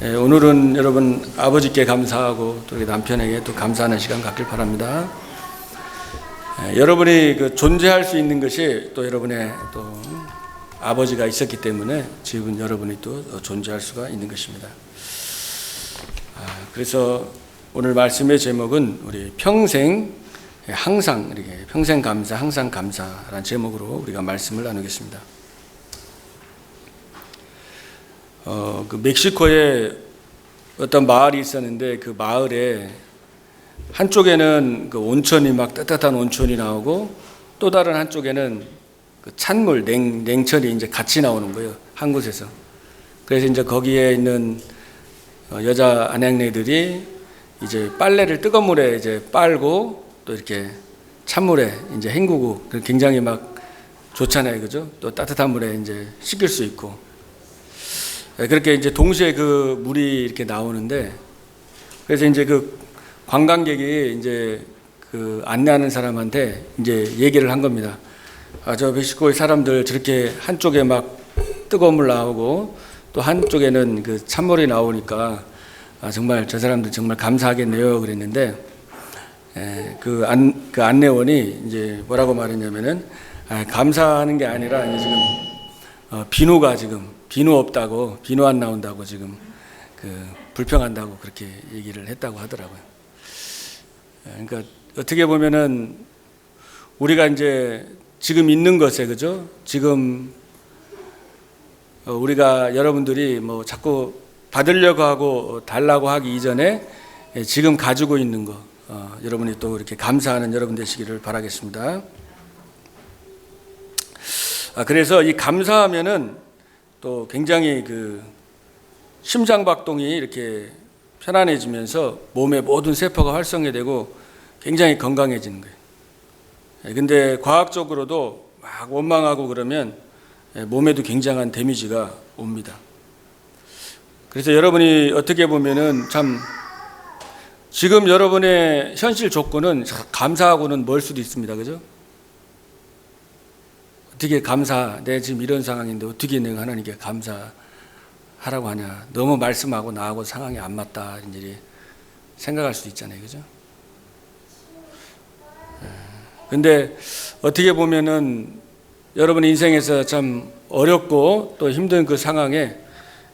오늘은 여러분 아버지께 감사하고 또 우리 남편에게 또 감사하는 시간 갖길 바랍니다. 여러분이 그 존재할 수 있는 것이 또 여러분의 또 아버지가 있었기 때문에 지금 여러분이 또 존재할 수가 있는 것입니다. 그래서 오늘 말씀의 제목은 우리 평생 항상 이렇게 평생 감사, 항상 감사라는 제목으로 우리가 말씀을 나누겠습니다. 그 멕시코에 어떤 마을이 있었는데 그 마을에 한쪽에는 그 온천이 막 따뜻한 온천이 나오고 또 다른 한쪽에는 그 찬물 냉천이 이제 같이 나오는 거예요. 한 곳에서. 그래서 이제 거기에 있는 여자 아낙네들이 이제 빨래를 뜨거운 물에 이제 빨고 또 이렇게 찬물에 이제 헹구고 굉장히 막 좋잖아요. 그죠? 또 따뜻한 물에 이제 씻길 수 있고. 그렇게 이제 동시에 그 물이 이렇게 나오는데 그래서 이제 그 관광객이 이제 그 안내하는 사람한테 이제 얘기를 한 겁니다. 저 멕시코의 사람들 저렇게 한쪽에 막 뜨거운 물 나오고 또 한쪽에는 그 찬물이 나오니까 정말 저 사람들 정말 감사하겠네요. 그랬는데 그 안내원이 이제 뭐라고 말했냐면은 감사하는 게 아니라 이제 지금 비누 없다고, 비누 안 나온다고 지금 그 불평한다고 그렇게 얘기를 했다고 하더라고요. 그러니까 어떻게 보면은 우리가 이제 지금 있는 것에, 그죠? 지금 우리가 여러분들이 뭐 자꾸 받으려고 하고 달라고 하기 이전에 지금 가지고 있는 거, 여러분이 또 이렇게 감사하는 여러분 되시기를 바라겠습니다. 그래서 이 감사하면은 또 굉장히 그 심장박동이 이렇게 편안해지면서 몸의 모든 세포가 활성화되고 굉장히 건강해지는 거예요. 근데 과학적으로도 막 원망하고 그러면 몸에도 굉장한 데미지가 옵니다. 그래서 여러분이 어떻게 보면은 참 지금 여러분의 현실 조건은 감사하고는 멀 수도 있습니다. 그죠? 어떻게 내 지금 이런 상황인데 어떻게 내가 하나님께 감사하라고 하냐. 너무 말씀하고 나하고 상황이 안 맞다. 이런 일이 생각할 수도 있잖아요. 그죠? 근데 어떻게 보면은 여러분 인생에서 참 어렵고 또 힘든 그 상황에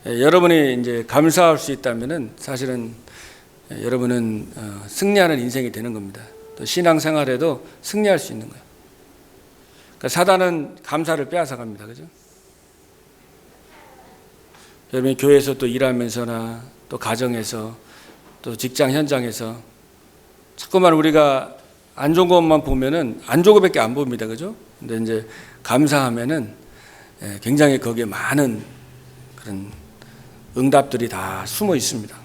여러분이 이제 감사할 수 있다면은 사실은 여러분은 승리하는 인생이 되는 겁니다. 또 신앙생활에도 승리할 수 있는 거예요. 그러니까 사단은 감사를 빼앗아갑니다. 그죠? 여러분이 교회에서 또 일하면서나 또 가정에서 또 직장 현장에서 자꾸만 우리가 안 좋은 것만 보면은 안 좋은 것밖에 안 봅니다. 그죠? 근데 이제 감사하면은 굉장히 거기에 많은 그런 응답들이 다 숨어 있습니다.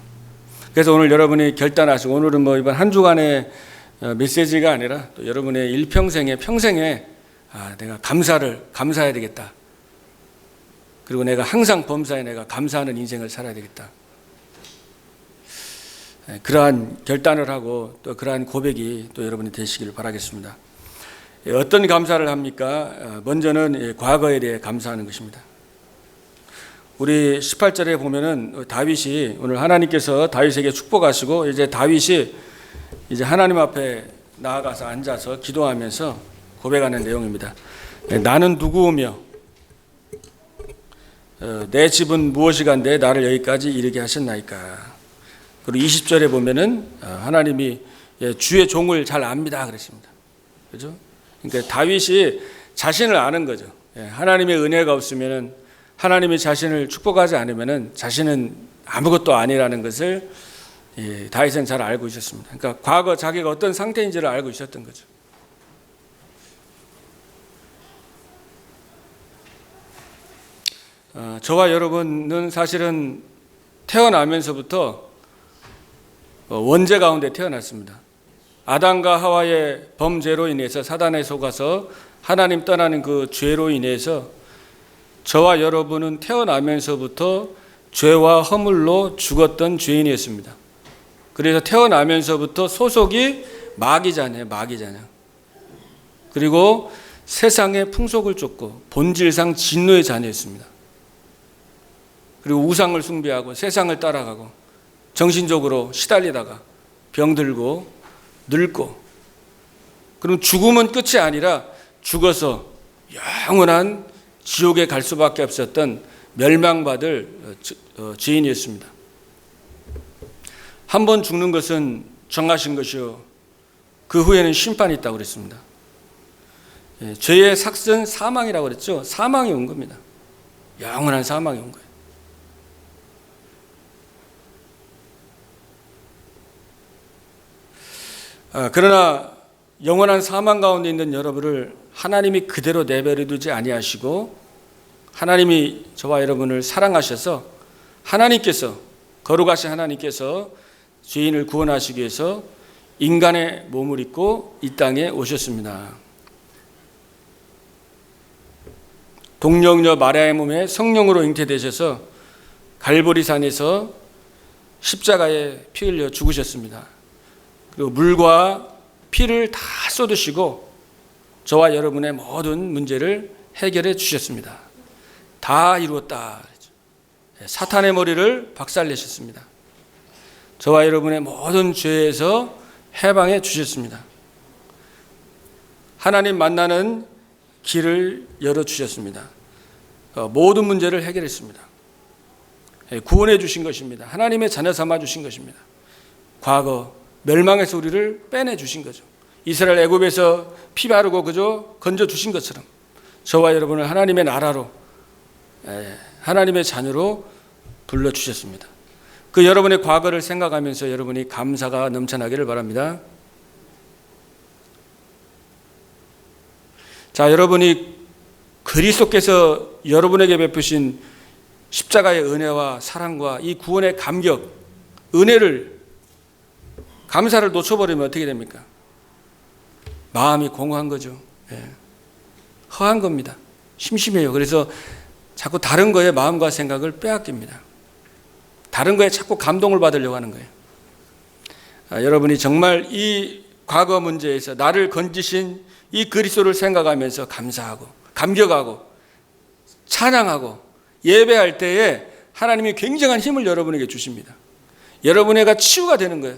그래서 오늘 여러분이 결단하시고 오늘은 뭐 이번 한 주간의 메시지가 아니라 또 여러분의 일평생에 평생에 내가 감사해야 되겠다. 그리고 내가 항상 범사에 내가 감사하는 인생을 살아야 되겠다. 그러한 결단을 하고 또 그러한 고백이 또 여러분이 되시기를 바라겠습니다. 어떤 감사를 합니까? 먼저는 과거에 대해 감사하는 것입니다. 우리 18절에 보면은 다윗이 오늘 하나님께서 다윗에게 축복하시고 이제 다윗이 이제 하나님 앞에 나아가서 앉아서 기도하면서 고백하는 내용입니다. 나는 누구오며 내 집은 무엇이간데 나를 여기까지 이르게 하셨나이까. 그리고 20절에 보면은 하나님이 주의 종을 잘 압니다 그랬습니다. 그죠? 그러니까 다윗이 자신을 아는 거죠. 하나님의 은혜가 없으면은 하나님이 자신을 축복하지 않으면은 자신은 아무것도 아니라는 것을 다윗은 잘 알고 있었습니다. 그러니까 과거 자기가 어떤 상태인지를 알고 있었던 거죠. 저와 여러분은 사실은 태어나면서부터 원죄 가운데 태어났습니다. 아담과 하와의 범죄로 인해서 사단에 속아서 하나님 떠나는 그 죄로 인해서 저와 여러분은 태어나면서부터 죄와 허물로 죽었던 죄인이었습니다. 그래서 태어나면서부터 소속이 마귀자녀. 그리고 세상의 풍속을 쫓고 본질상 진노의 자녀였습니다. 그리고 우상을 숭배하고 세상을 따라가고 정신적으로 시달리다가 병들고 늙고, 그럼 죽음은 끝이 아니라 죽어서 영원한 지옥에 갈 수밖에 없었던 멸망받을 죄인이었습니다. 한 번 죽는 것은 정하신 것이요 그 후에는 심판이 있다고 그랬습니다. 죄의 삭은 사망이라고 그랬죠. 사망이 온 겁니다. 영원한 사망이 온 거예요. 그러나 영원한 사망 가운데 있는 여러분을 하나님이 그대로 내버려 두지 아니하시고 하나님이 저와 여러분을 사랑하셔서 하나님께서, 거룩하신 하나님께서 죄인을 구원하시기 위해서 인간의 몸을 입고 이 땅에 오셨습니다. 동정녀 마리아의 몸에 성령으로 잉태되셔서 갈보리산에서 십자가에 피 흘려 죽으셨습니다. 그리고 물과 피를 다 쏟으시고 저와 여러분의 모든 문제를 해결해 주셨습니다. 다 이루었다. 사탄의 머리를 박살내셨습니다. 저와 여러분의 모든 죄에서 해방해 주셨습니다. 하나님 만나는 길을 열어주셨습니다. 모든 문제를 해결했습니다. 구원해 주신 것입니다. 하나님의 자녀 삼아 주신 것입니다. 과거 멸망에서 우리를 빼내 주신 거죠. 이스라엘 애굽에서 피 바르고 그저 건져 주신 것처럼 저와 여러분을 하나님의 나라로, 하나님의 자녀로 불러주셨습니다. 그 여러분의 과거를 생각하면서 여러분이 감사가 넘쳐나기를 바랍니다. 자, 여러분이 그리스도께서 여러분에게 베푸신 십자가의 은혜와 사랑과 이 구원의 감격, 은혜를, 감사를 놓쳐버리면 어떻게 됩니까? 마음이 공허한 거죠. 허한 겁니다. 심심해요. 그래서 자꾸 다른 거에 마음과 생각을 빼앗깁니다. 다른 거에 자꾸 감동을 받으려고 하는 거예요. 여러분이 정말 이 과거 문제에서 나를 건지신 이 그리스도를 생각하면서 감사하고 감격하고 찬양하고 예배할 때에 하나님이 굉장한 힘을 여러분에게 주십니다. 여러분에게 치유가 되는 거예요.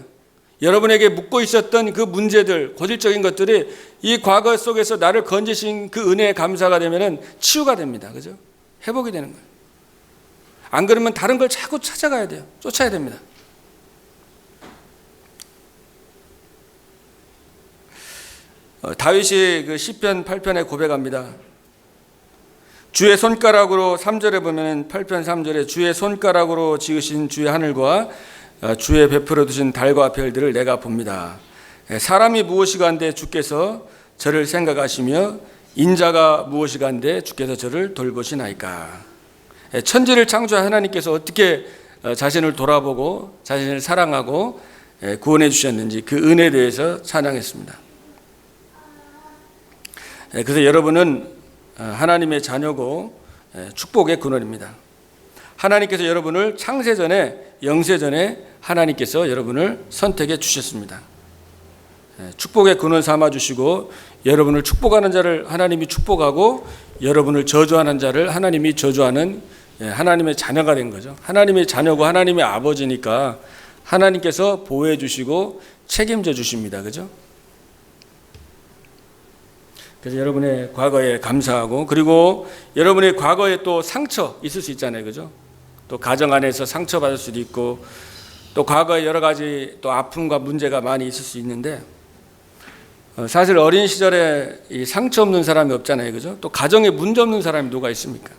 여러분에게 묻고 있었던 그 문제들, 고질적인 것들이 이 과거 속에서 나를 건지신 그 은혜의 감사가 되면은 치유가 됩니다. 그죠? 회복이 되는 거예요. 안 그러면 다른 걸 자꾸 찾아가야 돼요. 쫓아야 됩니다. 다윗이 그 시편 8편에 고백합니다. 주의 손가락으로 3절에 보면 8편 3절에 주의 손가락으로 지으신 주의 하늘과 주의 베풀어 두신 달과 별들을 내가 봅니다. 사람이 무엇이간데 주께서 저를 생각하시며 인자가 무엇이간데 주께서 저를 돌보시나이까. 천지를 창조한 하나님께서 어떻게 자신을 돌아보고 자신을 사랑하고 구원해 주셨는지 그 은혜에 대해서 찬양했습니다. 그래서 여러분은 하나님의 자녀고 축복의 근원입니다. 하나님께서 여러분을 창세전에, 영세전에 하나님께서 여러분을 선택해 주셨습니다. 축복의 근원 삼아 주시고 여러분을 축복하는 자를 하나님이 축복하고 여러분을 저주하는 자를 하나님이 저주하는 하나님의 자녀가 된 거죠. 하나님의 자녀고 하나님의 아버지니까 하나님께서 보호해 주시고 책임져 주십니다. 그죠? 그래서 여러분의 과거에 감사하고, 그리고 여러분의 과거에 또 상처 있을 수 있잖아요. 그죠? 또 가정 안에서 상처받을 수도 있고 또 과거에 여러 가지 또 아픔과 문제가 많이 있을 수 있는데 사실 어린 시절에 이 상처 없는 사람이 없잖아요. 그죠? 또 가정에 문제 없는 사람이 누가 있습니까?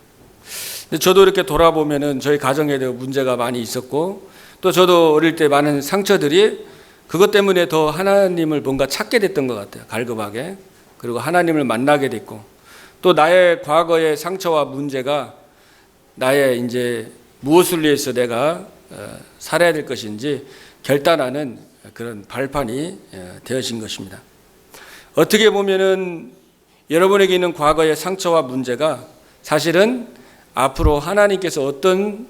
근데 저도 이렇게 돌아보면은 저희 가정에 대해 문제가 많이 있었고 또 저도 어릴 때 많은 상처들이 그것 때문에 더 하나님을 뭔가 찾게 됐던 것 같아요. 갈급하게. 그리고 하나님을 만나게 됐고 또 나의 과거의 상처와 문제가 나의 이제 무엇을 위해서 내가 살아야 될 것인지 결단하는 그런 발판이 되어진 것입니다. 어떻게 보면은 여러분에게 있는 과거의 상처와 문제가 사실은 앞으로 하나님께서 어떤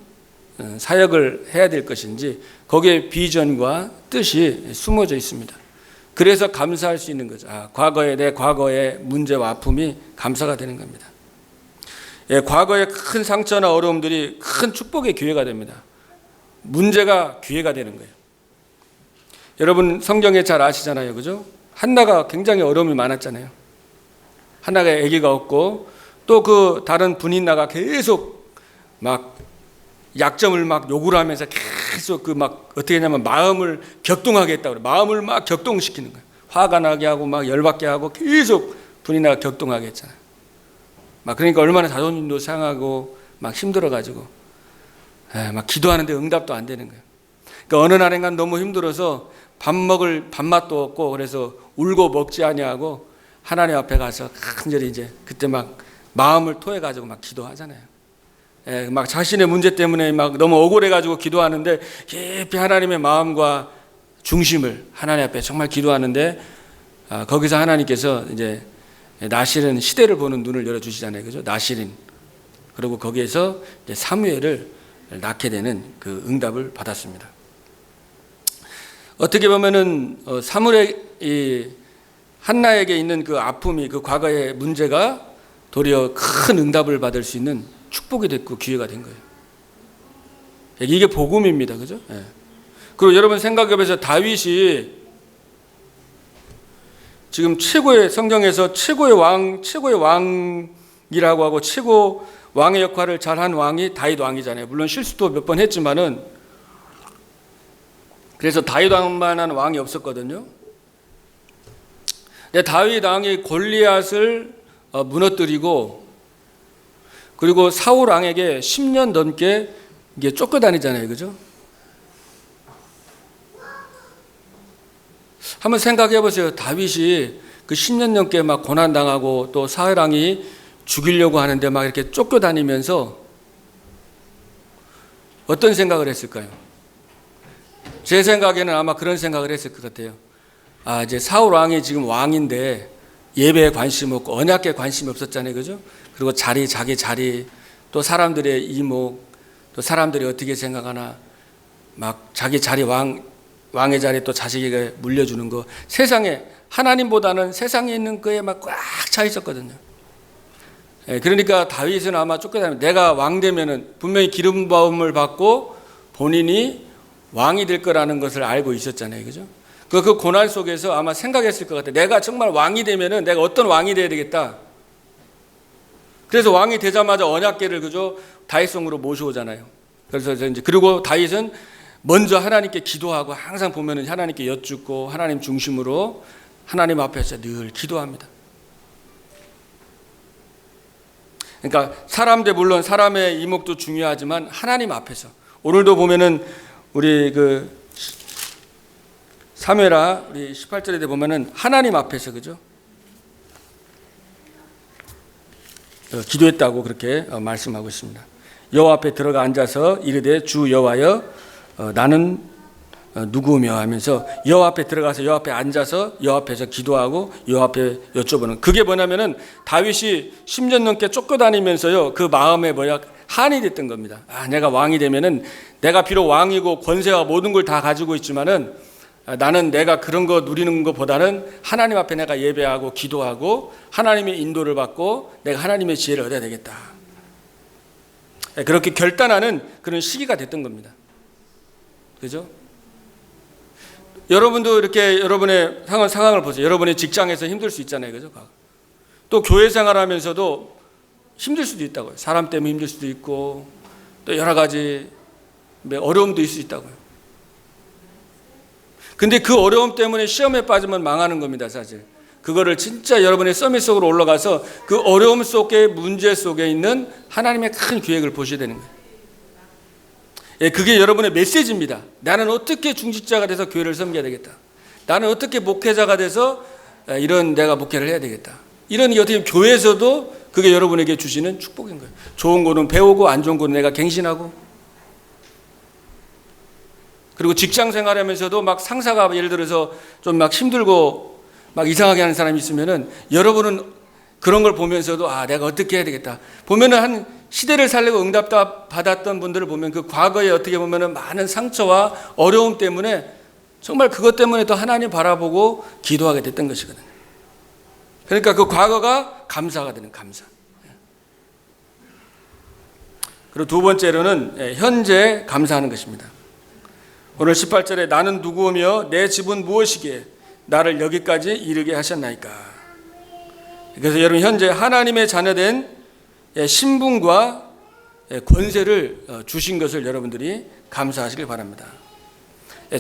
사역을 해야 될 것인지 거기에 비전과 뜻이 숨어져 있습니다. 그래서 감사할 수 있는 거죠. 과거에 내 과거의 문제와 아픔이 감사가 되는 겁니다. 예, 과거의 큰 상처나 어려움들이 큰 축복의 기회가 됩니다. 문제가 기회가 되는 거예요. 여러분 성경에 잘 아시잖아요, 그죠? 한나가 굉장히 어려움이 많았잖아요. 한나가 아기가 없고 또 그 다른 분인나가 계속 막 약점을 막 요구를 하면서 계속 그 막 어떻게 했냐면 마음을 격동하게 했다고 그래요. 마음을 막 격동시키는 거예요. 화가 나게 하고 막 열받게 하고 계속 분인나가 격동하게 했잖아요. 막 그러니까 얼마나 자존심도 상하고 막 힘들어가지고 막 기도하는데 응답도 안 되는 거예요. 그러니까 어느 날인가 너무 힘들어서 밥 먹을 밥맛도 없고 그래서 울고 먹지 아니하고 하나님 앞에 가서 간절히 이제 그때 막 마음을 토해가지고 막 기도하잖아요. 막 자신의 문제 때문에 막 너무 억울해가지고 기도하는데 깊이 하나님의 마음과 중심을 하나님 앞에 정말 기도하는데 거기서 하나님께서 이제 나실은 시대를 보는 눈을 열어주시잖아요, 그죠? 나실인. 그리고 거기에서 이제 사무엘을 낳게 되는 그 응답을 받았습니다. 어떻게 보면은 사무엘이 한나에게 있는 그 아픔이 그 과거의 문제가 도리어 큰 응답을 받을 수 있는 축복이 됐고 기회가 된 거예요. 이게 복음입니다, 그죠? 그리고 여러분 생각해보세요. 다윗이 지금 최고의 성경에서 최고의 왕이라고 하고 최고 왕의 역할을 잘한 왕이 다윗 왕이잖아요. 물론 실수도 몇 번 했지만은 그래서 다윗 왕만한 왕이 없었거든요. 근데 다윗 왕이 골리앗을 무너뜨리고 그리고 사울 왕에게 10년 넘게 이게 쫓겨다니잖아요, 그죠? 한번 생각해 보세요. 다윗이 그 10년 넘게 막 고난 당하고 또 사울 왕이 죽이려고 하는데 막 이렇게 쫓겨다니면서 어떤 생각을 했을까요? 제 생각에는 아마 그런 생각을 했을 것 같아요. 이제 사울 왕이 지금 왕인데 예배에 관심 없고 언약에 관심이 없었잖아요, 그죠? 그리고 자기 자리, 또 사람들의 이목, 또 사람들이 어떻게 생각하나, 막 자기 자리 왕의 자리에 또 자식에게 물려주는 거, 세상에 하나님보다는 세상에 있는 거에 막 꽉 차 있었거든요. 그러니까 다윗은 아마 쫓겨다니면 내가 왕 되면은 분명히 기름 부음을 받고 본인이 왕이 될 거라는 것을 알고 있었잖아요, 그죠? 그 고난 속에서 아마 생각했을 것 같아요. 내가 정말 왕이 되면은 내가 어떤 왕이 돼야 되겠다. 그래서 왕이 되자마자 언약궤를 그죠 다윗성으로 모셔오잖아요. 그래서 이제 그리고 다윗은 먼저 하나님께 기도하고 항상 보면은 하나님께 여쭙고 하나님 중심으로 하나님 앞에서 늘 기도합니다. 그러니까 사람들 물론 사람의 이목도 중요하지만 하나님 앞에서 오늘도 보면은 우리 그 사무엘하 우리 18절에 보면은 하나님 앞에서 그죠? 기도했다고 그렇게 말씀하고 있습니다. 여호와 앞에 들어가 앉아서 이르되 주 여호와여 나는 누구며 하면서 여호와 앞에 들어가서 여호와 앞에 앉아서 여호와 앞에서 기도하고 여호와 앞에 여쭤보는 그게 뭐냐면은 다윗이 10년 넘게 쫓겨다니면서요 그 마음에 한이 됐던 겁니다. 내가 왕이 되면은 내가 비록 왕이고 권세와 모든 걸 다 가지고 있지만은 나는 내가 그런 거 누리는 것보다는 하나님 앞에 내가 예배하고 기도하고 하나님의 인도를 받고 내가 하나님의 지혜를 얻어야 되겠다. 그렇게 결단하는 그런 시기가 됐던 겁니다. 그죠? 여러분도 이렇게 여러분의 상황을 보세요. 여러분의 직장에서 힘들 수 있잖아요. 그죠? 또 교회 생활하면서도 힘들 수도 있다고요. 사람 때문에 힘들 수도 있고 또 여러 가지 어려움도 있을 수 있다고요. 근데 그 어려움 때문에 시험에 빠지면 망하는 겁니다, 사실. 그거를 진짜 여러분의 서밋 속으로 올라가서 그 어려움 속에 문제 속에 있는 하나님의 큰 계획을 보셔야 되는 거예요. 그게 여러분의 메시지입니다. 나는 어떻게 중직자가 돼서 교회를 섬겨야 되겠다. 나는 어떻게 목회자가 돼서 이런 내가 목회를 해야 되겠다. 이런 게 어떻게 교회에서도 그게 여러분에게 주시는 축복인 거예요. 좋은 거는 배우고 안 좋은 거는 내가 갱신하고 그리고 직장 생활하면서도 막 상사가 예를 들어서 좀 막 힘들고 막 이상하게 하는 사람이 있으면은 여러분은 그런 걸 보면서도 내가 어떻게 해야 되겠다. 보면은 한 시대를 살리고 응답 받았던 분들을 보면 그 과거에 어떻게 보면은 많은 상처와 어려움 때문에 정말 그것 때문에 또 하나님 바라보고 기도하게 됐던 것이거든요. 그러니까 그 과거가 감사가 되는 감사. 그리고 두 번째로는 현재 감사하는 것입니다. 오늘 18절에 나는 누구며 내 집은 무엇이기에 나를 여기까지 이르게 하셨나이까. 그래서 여러분 현재 하나님의 자녀된 신분과 권세를 주신 것을 여러분들이 감사하시길 바랍니다.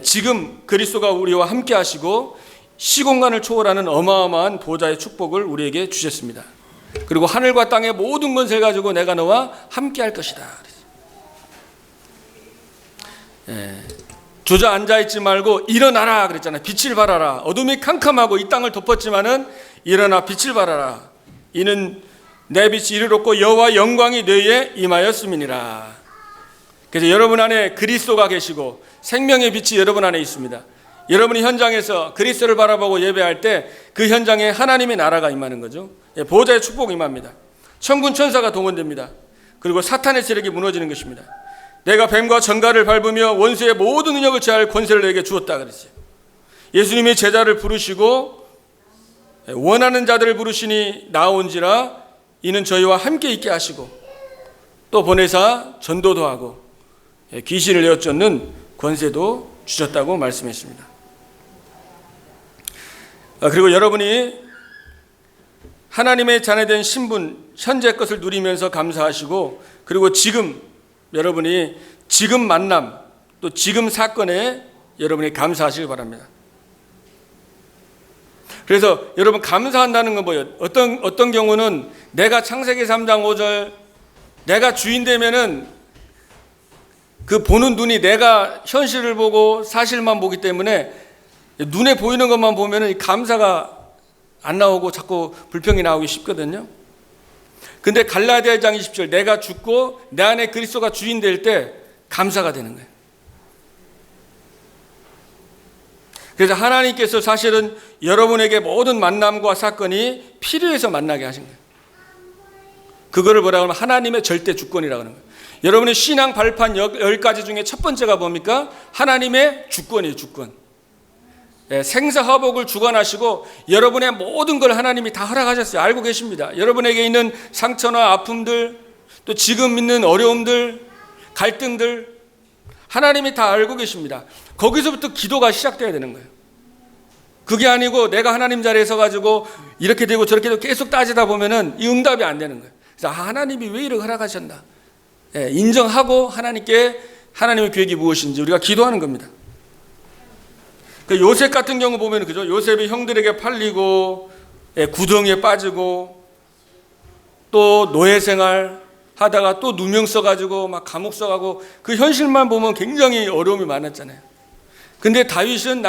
지금 그리스도가 우리와 함께 하시고 시공간을 초월하는 어마어마한 보좌의 축복을 우리에게 주셨습니다. 그리고 하늘과 땅의 모든 것을 가지고 내가 너와 함께 할 것이다. 주저앉아 있지 말고 일어나라 그랬잖아요. 빛을 발하라. 어둠이 캄캄하고 이 땅을 덮었지만은 일어나 빛을 발하라. 이는 내 빛이 이르렀고 여호와 영광이 너희에 임하였음이니라. 그래서 여러분 안에 그리스도가 계시고 생명의 빛이 여러분 안에 있습니다. 여러분이 현장에서 그리스도를 바라보고 예배할 때 그 현장에 하나님의 나라가 임하는 거죠. 보호자의 축복이 임합니다. 천군 천사가 동원됩니다. 그리고 사탄의 세력이 무너지는 것입니다. 내가 뱀과 전갈을 밟으며 원수의 모든 능력을 제할 권세를 내게 주었다 그랬어요. 예수님이 제자를 부르시고 원하는 자들을 부르시니 나온지라 이는 저희와 함께 있게 하시고 또 보내사 전도도 하고 귀신을 내어 쫓는 권세도 주셨다고 말씀했습니다. 그리고 여러분이 하나님의 자녀된 신분, 현재 것을 누리면서 감사하시고 그리고 지금 여러분이 지금 만남 또 지금 사건에 여러분이 감사하시길 바랍니다. 그래서 여러분 감사한다는 건 뭐예요? 어떤 경우는 내가 창세기 3장 5절 내가 주인 되면은 그 보는 눈이 내가 현실을 보고 사실만 보기 때문에 눈에 보이는 것만 보면은 감사가 안 나오고 자꾸 불평이 나오기 쉽거든요. 근데 갈라디아 1장 20절 내가 죽고 내 안에 그리스도가 주인 될 때 감사가 되는 거예요. 그래서 하나님께서 사실은 여러분에게 모든 만남과 사건이 필요해서 만나게 하신 거예요. 그거를 뭐라고 하면 하나님의 절대 주권이라고 하는 거예요. 여러분의 신앙 발판 10가지 중에 첫 번째가 뭡니까? 하나님의 주권이에요. 주권. 생사화복을 주관하시고 여러분의 모든 걸 하나님이 다 허락하셨어요. 알고 계십니다. 여러분에게 있는 상처나 아픔들 또 지금 있는 어려움들 갈등들 하나님이 다 알고 계십니다. 거기서부터 기도가 시작돼야 되는 거예요. 그게 아니고 내가 하나님 자리에 서가지고 이렇게 되고 저렇게 되고 계속 따지다 보면은 이 응답이 안 되는 거예요. 그래서 하나님이 왜 이렇게 허락하셨나 인정하고 하나님께 하나님의 계획이 무엇인지 우리가 기도하는 겁니다. 요셉 같은 경우 보면 그죠? 요셉이 형들에게 팔리고 구덩이에 빠지고 또 노예 생활 하다가 또 누명 써가지고 막 감옥 써가고 그 현실만 보면 굉장히 어려움이 많았잖아요. 근데 다윗은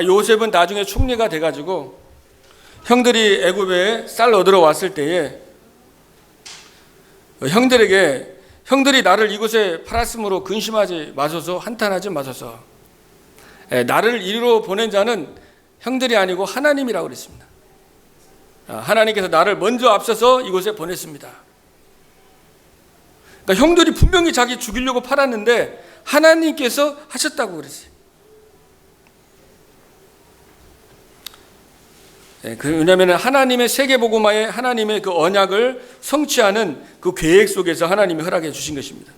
요셉은 나중에 총리가 돼가지고 형들이 애굽에 쌀 얻으러 왔을 때에 형들이 나를 이곳에 팔았으므로 근심하지 마소서 한탄하지 마소서 나를 이리로 보낸 자는 형들이 아니고 하나님이라고 그랬습니다. 하나님께서 나를 먼저 앞서서 이곳에 보냈습니다. 그러니까 형들이 분명히 자기 죽이려고 팔았는데 하나님께서 하셨다고 그랬어요. 왜냐하면 하나님의 세계복음화의 하나님의 그 언약을 성취하는 그 계획 속에서 하나님이 허락해 주신 것입니다.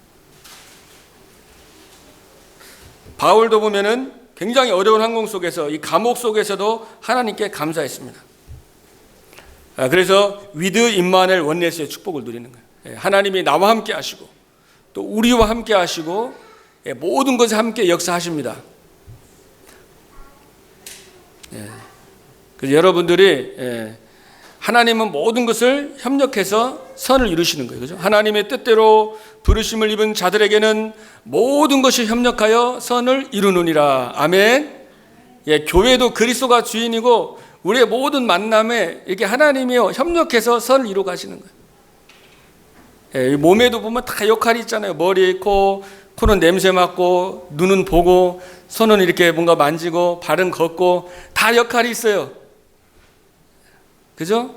바울도 보면은 굉장히 어려운 환경 속에서 이 감옥 속에서도 하나님께 감사했습니다. 그래서 위드 임마누엘 원네스의 축복을 누리는 거예요. 하나님이 나와 함께 하시고 또 우리와 함께 하시고 모든 것에 함께 역사하십니다. 그래서 여러분들이 하나님은 모든 것을 협력해서 선을 이루시는 거예요. 그죠? 하나님의 뜻대로 부르심을 입은 자들에게는 모든 것이 협력하여 선을 이루느니라. 아멘. 교회도 그리스도가 주인이고 우리의 모든 만남에 이렇게 하나님이 협력해서 선을 이루어 가시는 거예요. 몸에도 보면 다 역할이 있잖아요. 머리, 코는 냄새 맡고, 눈은 보고, 손은 이렇게 뭔가 만지고, 발은 걷고, 다 역할이 있어요. 그죠?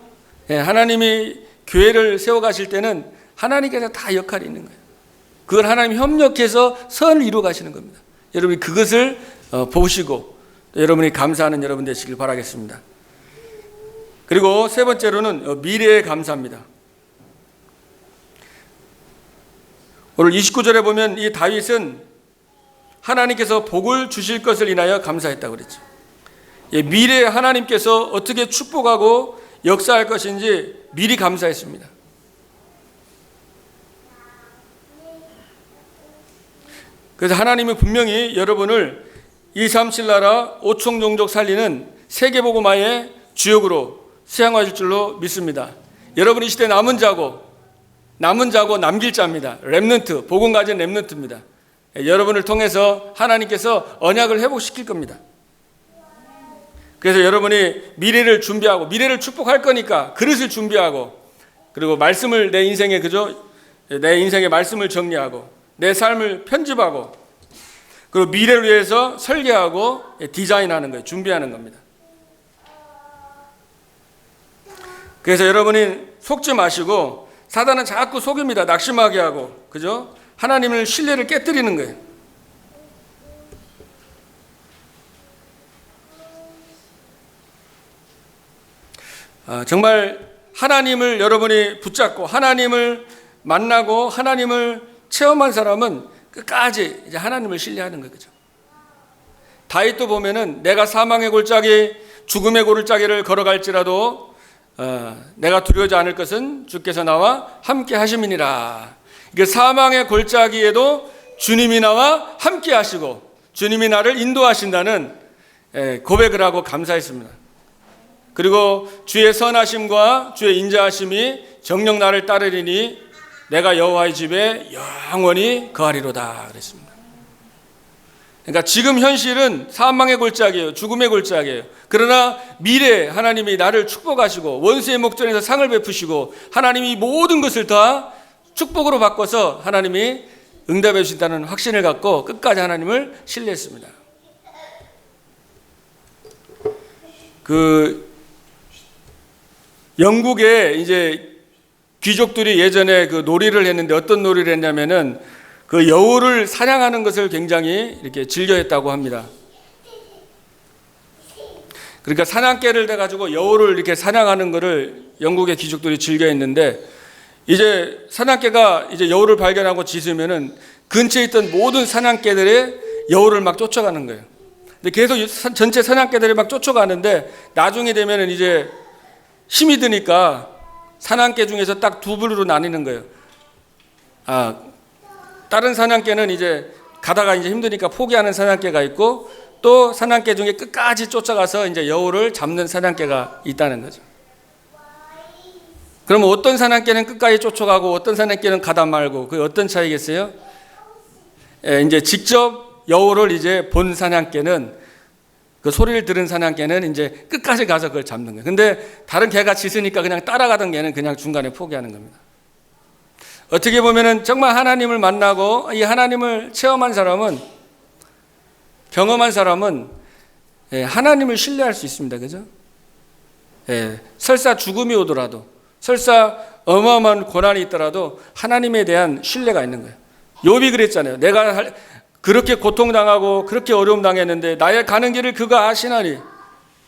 하나님이 교회를 세워가실 때는 하나님께서 다 역할이 있는 거예요. 그걸 하나님이 협력해서 선을 이루어 가시는 겁니다. 여러분이 그것을 보시고 여러분이 감사하는 여러분 되시길 바라겠습니다. 그리고 세 번째로는 미래에 감사합니다. 오늘 29절에 보면 이 다윗은 하나님께서 복을 주실 것을 인하여 감사했다고 그랬죠. 미래에 하나님께서 어떻게 축복하고 역사할 것인지 미리 감사했습니다. 그래서 하나님은 분명히 여러분을 237 나라 5천 종족 살리는 세계복음화의 주역으로 세양하실 줄로 믿습니다. 여러분이 이 시대 남은 자고 남길 자입니다. 렘넌트, 복음 가진 렘넌트입니다. 여러분을 통해서 하나님께서 언약을 회복시킬 겁니다. 그래서 여러분이 미래를 준비하고 미래를 축복할 거니까 그릇을 준비하고 그리고 말씀을 내 인생의 말씀을 정리하고 내 삶을 편집하고 그리고 미래를 위해서 설계하고 디자인하는 거예요. 준비하는 겁니다. 그래서 여러분이 속지 마시고 사단은 자꾸 속입니다. 낙심하게 하고 그죠? 하나님을 신뢰를 깨뜨리는 거예요. 정말 하나님을 여러분이 붙잡고 하나님을 만나고 하나님을 체험한 사람은 끝까지 이제 하나님을 신뢰하는 거죠. 다윗도 보면은 내가 사망의 골짜기 죽음의 골짜기를 걸어갈지라도 내가 두려워하지 않을 것은 주께서 나와 함께 하심이니라. 그 사망의 골짜기에도 주님이 나와 함께 하시고 주님이 나를 인도하신다는 고백을 하고 감사했습니다. 그리고 주의 선하심과 주의 인자하심이 정녕 나를 따르리니 내가 여호와의 집에 영원히 거하리로다 그랬습니다. 그러니까 지금 현실은 사망의 골짜기예요. 죽음의 골짜기예요. 그러나 미래에 하나님이 나를 축복하시고 원수의 목전에서 상을 베푸시고 하나님이 모든 것을 다 축복으로 바꿔서 하나님이 응답해 주신다는 확신을 갖고 끝까지 하나님을 신뢰했습니다. 영국에 이제 귀족들이 예전에 그 놀이를 했는데 어떤 놀이를 했냐면은 그 여우를 사냥하는 것을 굉장히 이렇게 즐겨했다고 합니다. 그러니까 사냥개를 대가지고 여우를 이렇게 사냥하는 것을 영국의 귀족들이 즐겨했는데 이제 사냥개가 이제 여우를 발견하고 짖으면은 근처에 있던 모든 사냥개들의 여우를 막 쫓아가는 거예요. 근데 계속 전체 사냥개들이 막 쫓아가는데 나중에 되면은 이제 힘이 드니까 사냥개 중에서 딱 두 부류로 나뉘는 거예요. 다른 사냥개는 이제 가다가 이제 힘드니까 포기하는 사냥개가 있고 또 사냥개 중에 끝까지 쫓아가서 이제 여우를 잡는 사냥개가 있다는 거죠. 그러면 어떤 사냥개는 끝까지 쫓아가고 어떤 사냥개는 가다 말고 그 어떤 차이겠어요? 이제 직접 여우를 이제 본 사냥개는 그 소리를 들은 사냥개는 이제 끝까지 가서 그걸 잡는 거예요. 근데 다른 개가 짖으니까 그냥 따라가던 개는 그냥 중간에 포기하는 겁니다. 어떻게 보면은 정말 하나님을 만나고 이 하나님을 체험한 사람은 경험한 사람은 하나님을 신뢰할 수 있습니다. 그죠? 설사 죽음이 오더라도 설사 어마어마한 고난이 있더라도 하나님에 대한 신뢰가 있는 거예요. 욥이 그랬잖아요. 내가 그렇게 고통당하고 그렇게 어려움 당했는데 나의 가는 길을 그가 아시나니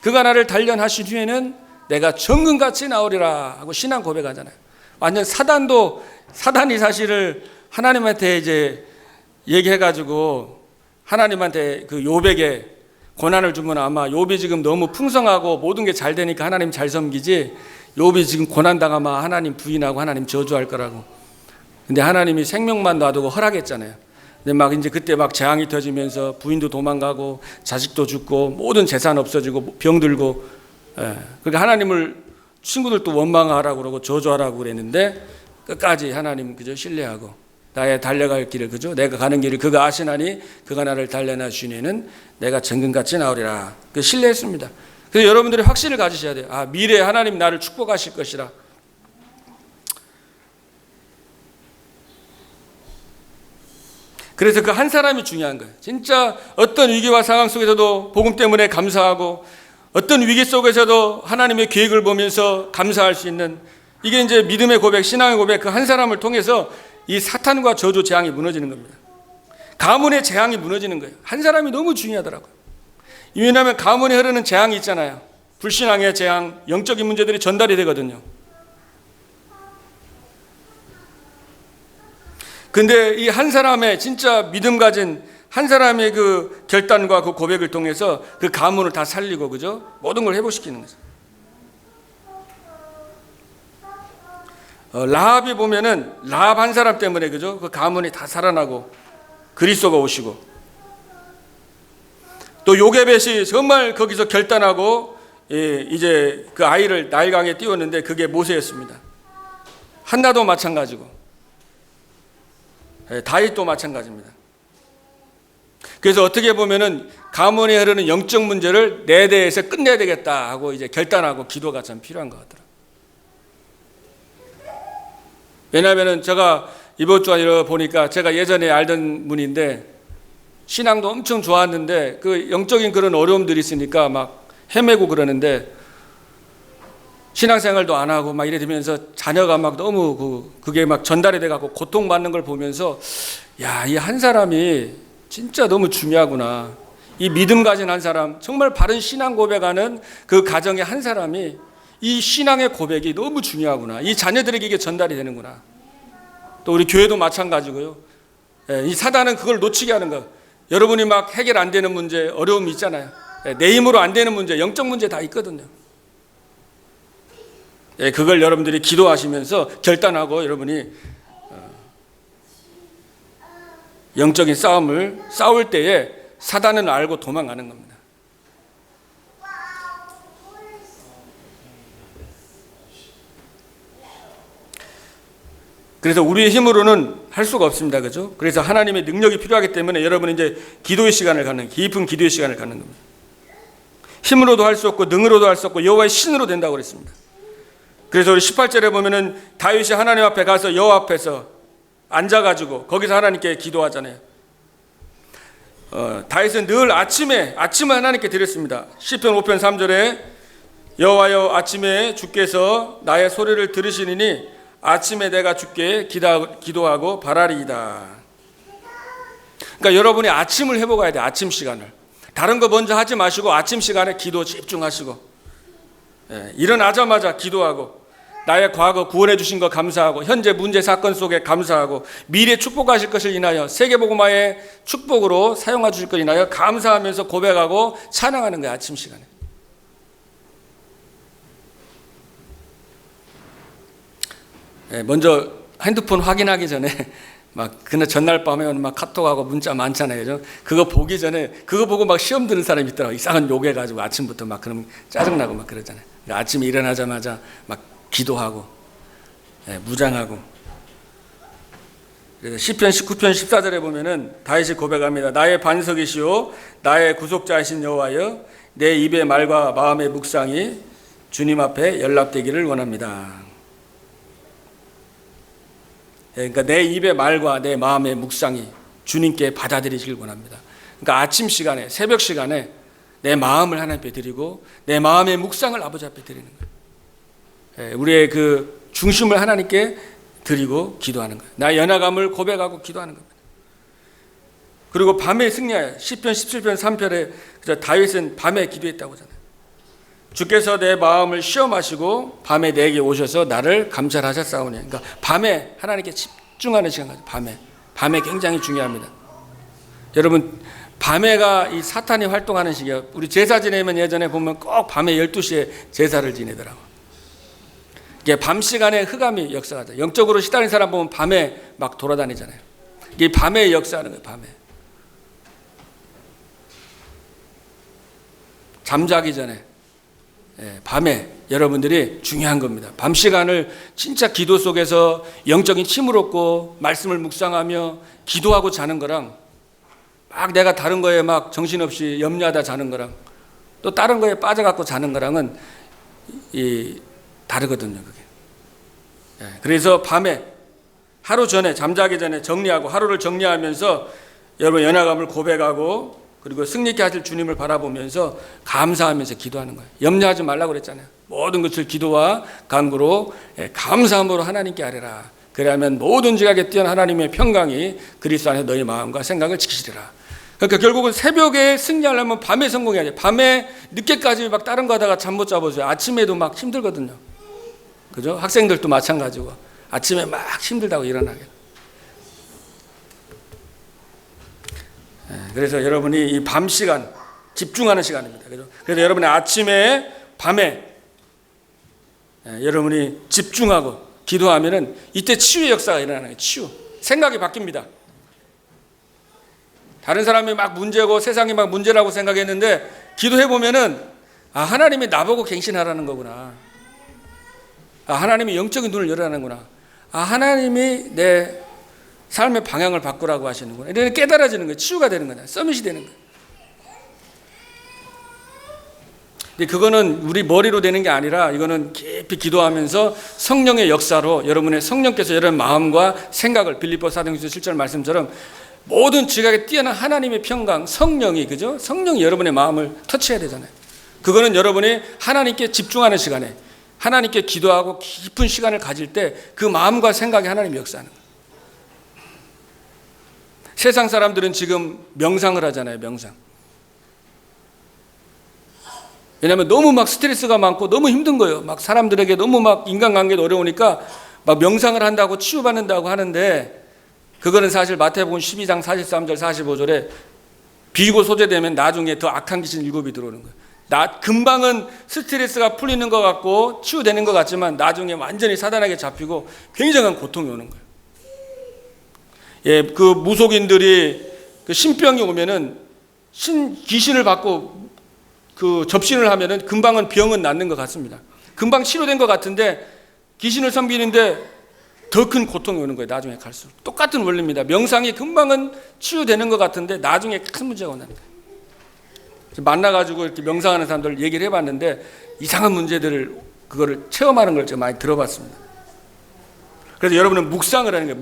그가 나를 단련하신 후에는 내가 정금같이 나오리라 하고 신앙 고백하잖아요. 완전 사단이 사실을 하나님한테 이제 얘기해가지고 하나님한테 그 욥에게 고난을 주면 아마 욥이 지금 너무 풍성하고 모든 게 잘 되니까 하나님 잘 섬기지 욥이 지금 고난 당하면 하나님 부인하고 하나님 저주할 거라고. 근데 하나님이 생명만 놔두고 허락했잖아요. 근데 막 이제 그때 막 재앙이 터지면서 부인도 도망가고 자식도 죽고 모든 재산 없어지고 병들고 그러니까 하나님을 친구들도 원망하라고 그러고 저주하라고 그랬는데 끝까지 하나님 그저 신뢰하고 나의 달려갈 길을 그죠 내가 가는 길을 그가 아시나니 그가 나를 단련하 주니는 내가 정금같이 나오리라 그 신뢰했습니다. 그래서 여러분들이 확신을 가지셔야 돼요. 미래에 하나님 나를 축복하실 것이라. 그래서 그 한 사람이 중요한 거예요. 진짜 어떤 위기와 상황 속에서도 복음 때문에 감사하고 어떤 위기 속에서도 하나님의 계획을 보면서 감사할 수 있는 이게 이제 믿음의 고백, 신앙의 고백 그 한 사람을 통해서 이 사탄과 저주 재앙이 무너지는 겁니다. 가문의 재앙이 무너지는 거예요. 한 사람이 너무 중요하더라고요. 왜냐하면 가문에 흐르는 재앙이 있잖아요. 불신앙의 재앙, 영적인 문제들이 전달이 되거든요. 근데 이 한 사람의 진짜 믿음 가진 한 사람의 그 결단과 그 고백을 통해서 그 가문을 다 살리고, 그죠? 모든 걸 회복시키는 거죠. 라합이 보면은 라합 한 사람 때문에, 그죠? 그 가문이 다 살아나고 그리스도가 오시고, 또 요게벳이 정말 거기서 결단하고 이제 그 아이를 나일강에 띄웠는데 그게 모세였습니다. 한나도 마찬가지고, 다윗도 마찬가지입니다. 그래서 어떻게 보면은 가문에 흐르는 영적 문제를 내 대에서 끝내야 되겠다 하고 이제 결단하고 기도가 참 필요한 것 같더라고요. 왜냐하면은 제가 이번 주에 보니까 제가 예전에 알던 분인데 신앙도 엄청 좋았는데 그 영적인 그런 어려움들이 있으니까 막 헤매고 그러는데 신앙생활도 안 하고 막 이래 되면서 자녀가 막 너무 그게 막 전달이 돼 갖고 고통받는 걸 보면서, 야, 이 한 사람이 진짜 너무 중요하구나. 이 믿음 가진 한 사람, 정말 바른 신앙 고백하는 그 가정의 한 사람이 이 신앙의 고백이 너무 중요하구나. 이 자녀들에게 이게 전달이 되는구나. 또 우리 교회도 마찬가지고요. 이 사단은 그걸 놓치게 하는 거. 여러분이 막 해결 안 되는 문제, 어려움이 있잖아요. 내 힘으로 안 되는 문제, 영적 문제 다 있거든요. 그걸 여러분들이 기도하시면서 결단하고 여러분이 영적인 싸움을 싸울 때에 사단은 알고 도망가는 겁니다. 그래서 우리의 힘으로는 할 수가 없습니다. 그죠? 그래서 하나님의 능력이 필요하기 때문에 여러분은 이제 기도의 시간을 갖는, 깊은 기도의 시간을 갖는 겁니다. 힘으로도 할 수 없고 능으로도 할 수 없고 여호와의 신으로 된다고 그랬습니다. 그래서 우리 18절에 보면은 다윗이 하나님 앞에 가서 여호와 앞에서 앉아가지고 거기서 하나님께 기도하잖아요. 다윗은 늘 아침에 하나님께 드렸습니다. 시편 5편 3절에 여호와여 아침에 주께서 나의 소리를 들으시니 아침에 내가 주께 기도하고 바라리이다. 그러니까 여러분이 아침을 회복해야 돼. 아침 시간을. 다른 거 먼저 하지 마시고 아침 시간에 기도 집중하시고, 일어나자마자 기도하고, 나의 과거 구원해 주신 거 감사하고, 현재 문제 사건 속에 감사하고, 미래 축복하실 것을 인하여 세계복음화의 축복으로 사용해 주실 것을 인하여 감사하면서 고백하고 찬양하는 거예요. 아침 시간에. 먼저 핸드폰 확인하기 전에 막 그날 전날 밤에 막 카톡하고 문자 많잖아요. 그거 보기 전에 그거 보고 막 시험 드는 사람이 있더라고. 이상한 욕해가지고 아침부터 막 그럼 짜증나고 막 그러잖아요. 아침에 일어나자마자 막 기도하고, 무장하고. 그래서 시편 19편 14절에 보면은 다윗이 고백합니다. 나의 반석이시오 나의 구속자이신 여호와여 내 입의 말과 마음의 묵상이 주님 앞에 연락되기를 원합니다. 그러니까 내 입의 말과 내 마음의 묵상이 주님께 받아들이시길 원합니다. 그러니까 아침 시간에, 새벽 시간에 내 마음을 하나님께 드리고 내 마음의 묵상을 아버지 앞에 드리는 거예요. 우리의 그 중심을 하나님께 드리고 기도하는 거예요. 나의 연약함을 고백하고 기도하는 겁니다. 그리고 밤에 승리하여 시편 17편 3편에 다윗은 밤에 기도했다고 하잖아요. 주께서 내 마음을 시험하시고 밤에 내게 오셔서 나를 감찰하셨사오니. 그러니까 밤에 하나님께 집중하는 시간까지. 밤에 굉장히 중요합니다. 여러분, 밤에가 이 사탄이 활동하는 시기예요. 우리 제사 지내면 예전에 보면 꼭 밤에 12시에 제사를 지내더라고. 이게 밤 시간에 흑암이 역사하죠. 영적으로 시달린 사람 보면 밤에 막 돌아다니잖아요. 이게 밤에 역사하는 거예요. 밤에. 잠자기 전에. 밤에 여러분들이 중요한 겁니다. 밤 시간을 진짜 기도 속에서 영적인 힘을 얻고 말씀을 묵상하며 기도하고 자는 거랑 막 내가 다른 거에 막 정신없이 염려하다 자는 거랑 또 다른 거에 빠져갖고 자는 거랑은 다르거든요. 그게. 그래서 밤에 하루 전에 잠자기 전에 정리하고 하루를 정리하면서 여러분 연약함을 고백하고 그리고 승리케 하실 주님을 바라보면서 감사하면서 기도하는 거예요. 염려하지 말라고 그랬잖아요. 모든 것을 기도와 간구로 감사함으로 하나님께 아뢰라. 그래야면 모든 지각에 뛰어난 하나님의 평강이 그리스도 안에 너희 마음과 생각을 지키시리라. 그러니까 결국은 새벽에 승리하려면 밤에 성공해야 돼요. 밤에 늦게까지 막 다른 거 하다가 잠 못 자보세요. 아침에도 막 힘들거든요. 그죠? 학생들도 마찬가지고 아침에 막 힘들다고 일어나게. 그래서 여러분이 이 밤 시간 집중하는 시간입니다. 그래서 여러분의 아침에 밤에 여러분이 집중하고 기도하면은 이때 치유의 역사가 일어나는 거예요. 치유. 생각이 바뀝니다. 다른 사람이 막 문제고 세상이 막 문제라고 생각했는데 기도해 보면은 하나님이 나보고 갱신하라는 거구나. 하나님이 영적인 눈을 열라는구나. 하나님이 내 삶의 방향을 바꾸라고 하시는구나. 이렇게 깨달아지는 거예요. 치유가 되는 거예요. 서밋이 되는 거예요. 근데 그거는 우리 머리로 되는 게 아니라 이거는 깊이 기도하면서 성령의 역사로 여러분의 성령께서 여러분 마음과 생각을 빌립보 4장 7절 말씀처럼 모든 지각에 뛰어난 하나님의 평강 성령이 그죠? 성령이 여러분의 마음을 터치해야 되잖아요. 그거는 여러분이 하나님께 집중하는 시간에 하나님께 기도하고 깊은 시간을 가질 때 그 마음과 생각이 하나님이 역사하는 거예요. 세상 사람들은 지금 명상을 하잖아요. 명상. 왜냐하면 너무 막 스트레스가 많고 너무 힘든 거예요. 막 사람들에게 너무 막 인간관계도 어려우니까 막 명상을 한다고 치유받는다고 하는데 그거는 사실 마태복음 12장 43절 45절에 비고 소재되면 나중에 더 악한 귀신 7이 들어오는 거예요. 금방은 스트레스가 풀리는 것 같고 치유되는 것 같지만 나중에 완전히 사단에게 잡히고 굉장한 고통이 오는 거예요. 그 무속인들이 그 신병이 오면은 귀신을 받고 그 접신을 하면은 금방은 병은 낫는 것 같습니다. 금방 치료된 것 같은데 귀신을 섬기는데 더 큰 고통이 오는 거예요. 나중에 갈수록. 똑같은 원리입니다. 명상이 금방은 치유되는 것 같은데 나중에 큰 문제가 온다는 거예요. 만나가지고 이렇게 명상하는 사람들 얘기를 해봤는데 이상한 문제들을 그거를 체험하는 걸 제가 많이 들어봤습니다. 그래서 여러분은 묵상을 하는 거예요.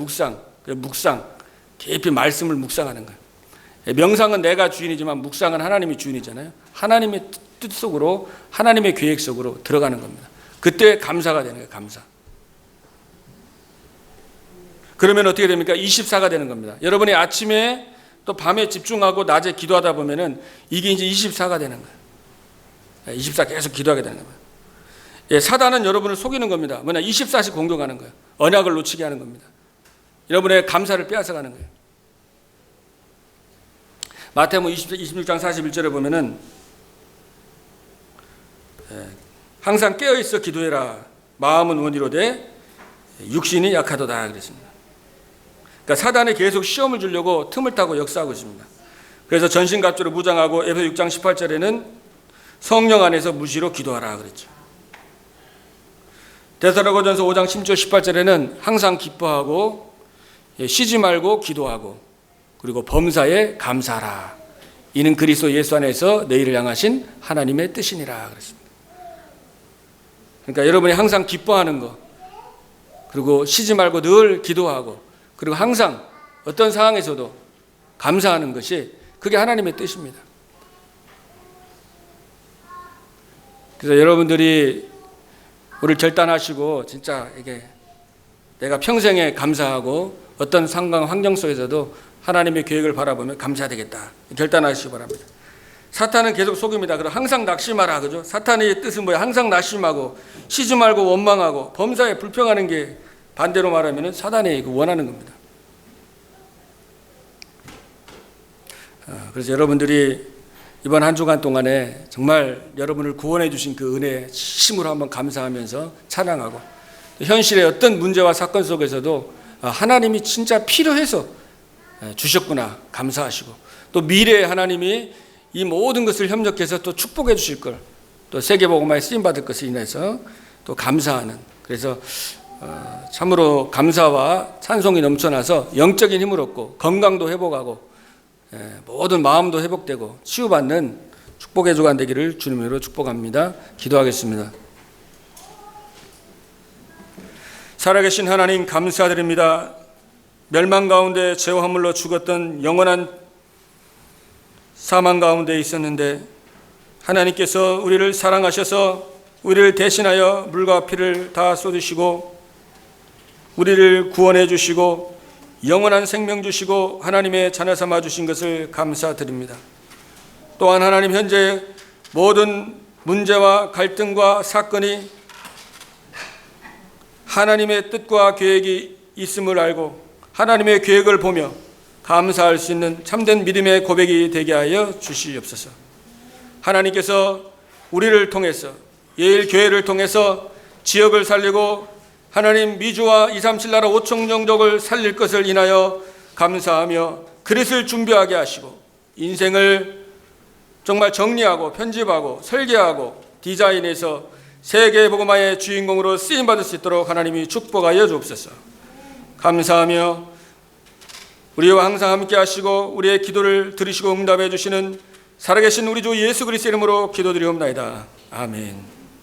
묵상. 깊이 말씀을 묵상하는 거예요. 명상은 내가 주인이지만 묵상은 하나님이 주인이잖아요. 하나님의 뜻 속으로 하나님의 계획 속으로 들어가는 겁니다. 그때 감사가 되는 거예요. 감사. 그러면 어떻게 됩니까? 24가 되는 겁니다. 여러분이 아침에 또 밤에 집중하고 낮에 기도하다 보면은 이게 이제 24가 되는 거예요. 24 계속 기도하게 되는 겁니다. 사단은 여러분을 속이는 겁니다. 뭐냐? 24씩 공격하는 거예요. 언약을 놓치게 하는 겁니다. 여러분의 감사를 빼앗아가는 거예요. 마태복음 26장 41절에 보면은 항상 깨어있어 기도해라. 마음은 원이로되 육신이 약하도다 그랬습니다. 그러니까 사단이 계속 시험을 주려고 틈을 타고 역사하고 있습니다. 그래서 전신갑주로 무장하고 에베소 6장 18절에는 성령 안에서 무시로 기도하라 그랬죠. 데살로니가전서 5장 16절 18절에는 항상 기뻐하고 쉬지 말고 기도하고 그리고 범사에 감사하라. 이는 그리스도 예수 안에서 너희를 향하신 하나님의 뜻이니라 그랬습니다. 그러니까 여러분이 항상 기뻐하는 거 그리고 쉬지 말고 늘 기도하고 그리고 항상 어떤 상황에서도 감사하는 것이 그게 하나님의 뜻입니다. 그래서 여러분들이 우리를 결단하시고 진짜 이게 내가 평생에 감사하고 어떤 상황 환경 속에서도 하나님의 계획을 바라보며 감사되겠다 결단하시기 바랍니다. 사탄은 계속 속입니다. 그럼 항상 낙심하라 그죠? 사탄의 뜻은 뭐야? 항상 낙심하고 쉬지 말고 원망하고 범사에 불평하는 게 반대로 말하면 사단이 원하는 겁니다. 그래서 여러분들이 이번 한 주간 동안에 정말 여러분을 구원해 주신 그 은혜에 진심으로 한번 감사하면서 찬양하고 현실의 어떤 문제와 사건 속에서도 하나님이 진짜 필요해서 주셨구나 감사하시고 또 미래에 하나님이 이 모든 것을 협력해서 또 축복해 주실 걸 또 세계복음화에 쓰임받을 것을 인해서 또 감사하는 그래서 참으로 감사와 찬송이 넘쳐나서 영적인 힘을 얻고 건강도 회복하고 모든 마음도 회복되고 치유받는 축복의 주간 되기를 주님으로 축복합니다. 기도하겠습니다. 살아계신 하나님 감사드립니다. 멸망 가운데 죄와 허물로 죽었던 영원한 사망 가운데 있었는데 하나님께서 우리를 사랑하셔서 우리를 대신하여 물과 피를 다 쏟으시고 우리를 구원해 주시고 영원한 생명 주시고 하나님의 자녀 삼아 주신 것을 감사드립니다. 또한 하나님 현재 모든 문제와 갈등과 사건이 하나님의 뜻과 계획이 있음을 알고 하나님의 계획을 보며 감사할 수 있는 참된 믿음의 고백이 되게 하여 주시옵소서. 하나님께서 우리를 통해서 예일교회를 통해서 지역을 살리고 하나님 미주와 237 나라 5천 영족을 살릴 것을 인하여 감사하며 그릇을 준비하게 하시고 인생을 정말 정리하고 편집하고 설계하고 디자인해서 세계 복음화의 주인공으로 쓰임받을 수 있도록 하나님이 축복하여 주옵소서. 감사하며 우리와 항상 함께 하시고 우리의 기도를 들으시고 응답해 주시는 살아계신 우리 주 예수 그리스도의 이름으로 기도드리옵나이다. 아멘.